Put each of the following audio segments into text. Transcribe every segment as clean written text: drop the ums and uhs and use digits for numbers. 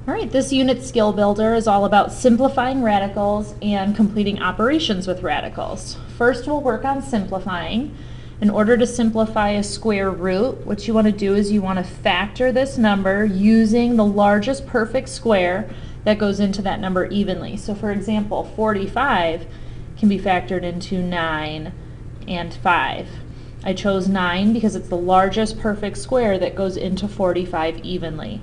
All right, this unit Skill Builder is all about simplifying radicals and completing operations with radicals. First, we'll work on simplifying. In order to simplify a square root, what you want to do is you want to factor this number using the largest perfect square that goes into that number evenly. So for example, 45 can be factored into 9 and 5. I chose 9 because it's the largest perfect square that goes into 45 evenly.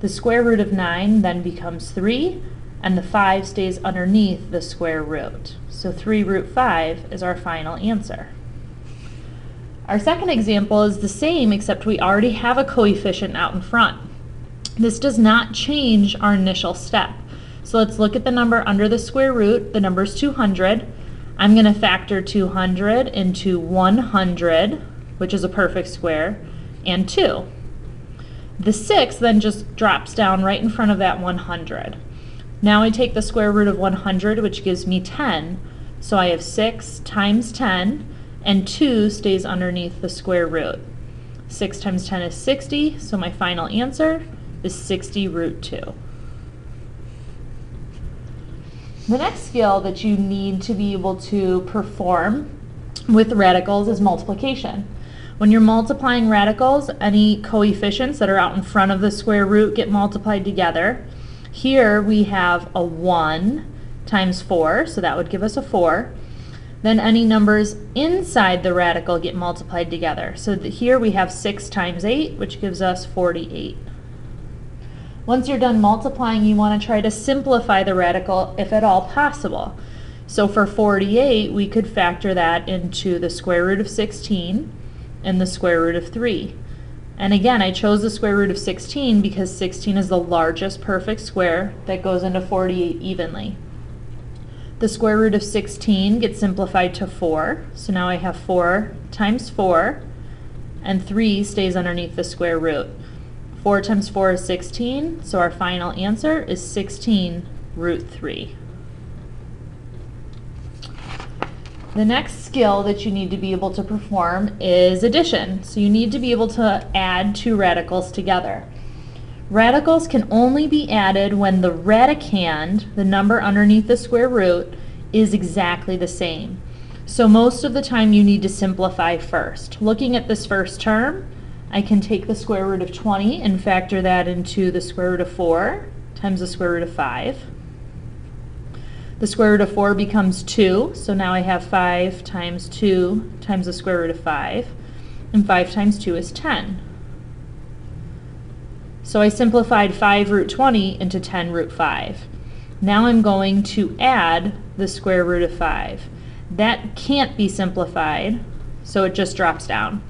The square root of 9 then becomes 3, and the 5 stays underneath the square root. So 3 root 5 is our final answer. Our second example is the same, except we already have a coefficient out in front. This does not change our initial step. So let's look at the number under the square root. The number is 200. I'm going to factor 200 into 100, which is a perfect square, and 2. The 6 then just drops down right in front of that 100. Now I take the square root of 100, which gives me 10. So I have 6 times 10, and 2 stays underneath the square root. 6 times 10 is 60, so my final answer is 60 root 2. The next skill that you need to be able to perform with radicals is multiplication. When you're multiplying radicals, any coefficients that are out in front of the square root get multiplied together. Here we have a 1 times 4, so that would give us a 4. Then any numbers inside the radical get multiplied together. So here we have 6 times 8, which gives us 48. Once you're done multiplying, you want to try to simplify the radical if at all possible. So for 48, we could factor that into the square root of 16 and the square root of 3. And again, I chose the square root of 16 because 16 is the largest perfect square that goes into 48 evenly. The square root of 16 gets simplified to 4, so now I have 4 times 4, and 3 stays underneath the square root. 4 times 4 is 16, so our final answer is 16 root 3. The next skill that you need to be able to perform is addition. So you need to be able to add two radicals together. Radicals can only be added when the radicand, the number underneath the square root, is exactly the same. So most of the time you need to simplify first. Looking at this first term, I can take the square root of 20 and factor that into the square root of 4 times the square root of 5. The square root of 4 becomes 2, so now I have 5 times 2 times the square root of 5, and 5 times 2 is 10. So I simplified 5 root 20 into 10 root 5. Now I'm going to add the square root of 5. That can't be simplified, so it just drops down.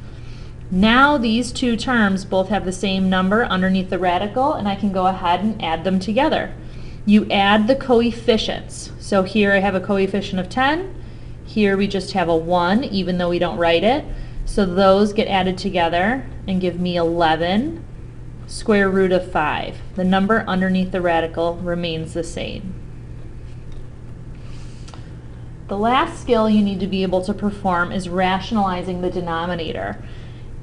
Now these two terms both have the same number underneath the radical, and I can go ahead and add them together. You add the coefficients. So here I have a coefficient of 10. Here we just have a 1, even though we don't write it. So those get added together and give me 11 square root of 5. The number underneath the radical remains the same. The last skill you need to be able to perform is rationalizing the denominator.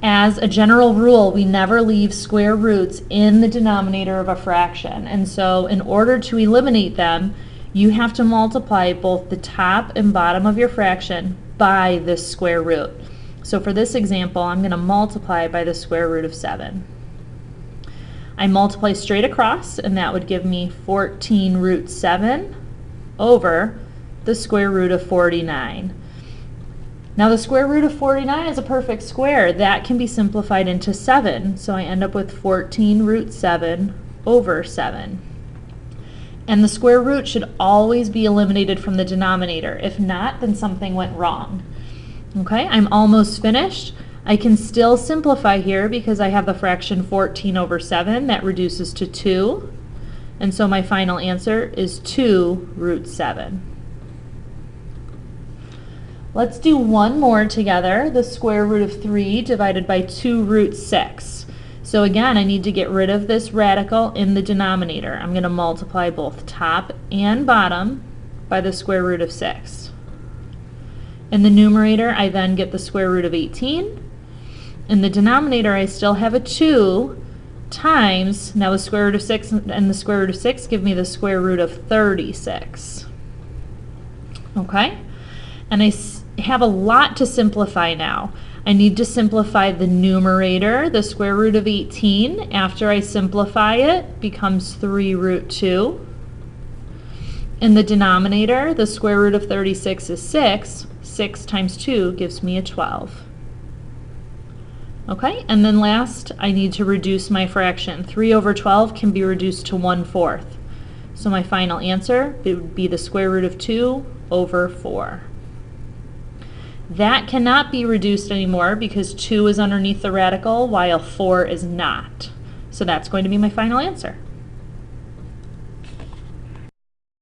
As a general rule, we never leave square roots in the denominator of a fraction, and so in order to eliminate them, you have to multiply both the top and bottom of your fraction by this square root. So for this example, I'm going to multiply by the square root of 7. I multiply straight across, and that would give me 14 root 7 over the square root of 49. Now the square root of 49 is a perfect square. That can be simplified into 7, so I end up with 14 root 7 over 7. And the square root should always be eliminated from the denominator. If not, then something went wrong. Okay, I'm almost finished. I can still simplify here because I have the fraction 14 over 7. That reduces to 2. And so my final answer is 2 root 7. Let's do one more together, the square root of 3 divided by 2 root 6. So again, I need to get rid of this radical in the denominator. I'm going to multiply both top and bottom by the square root of 6. In the numerator, I then get the square root of 18. In the denominator, I still have a 2, times, now the square root of 6 and the square root of 6 give me the square root of 36. Okay? And I have a lot to simplify now. I need to simplify the numerator. The square root of 18, after I simplify it, becomes 3 root 2. In the denominator, the square root of 36 is 6. 6 times 2 gives me a 12. Okay, and then last, I need to reduce my fraction. 3 over 12 can be reduced to 1/4. So my final answer would be the square root of 2 over 4. That cannot be reduced anymore because 2 is underneath the radical while 4 is not. So that's going to be my final answer.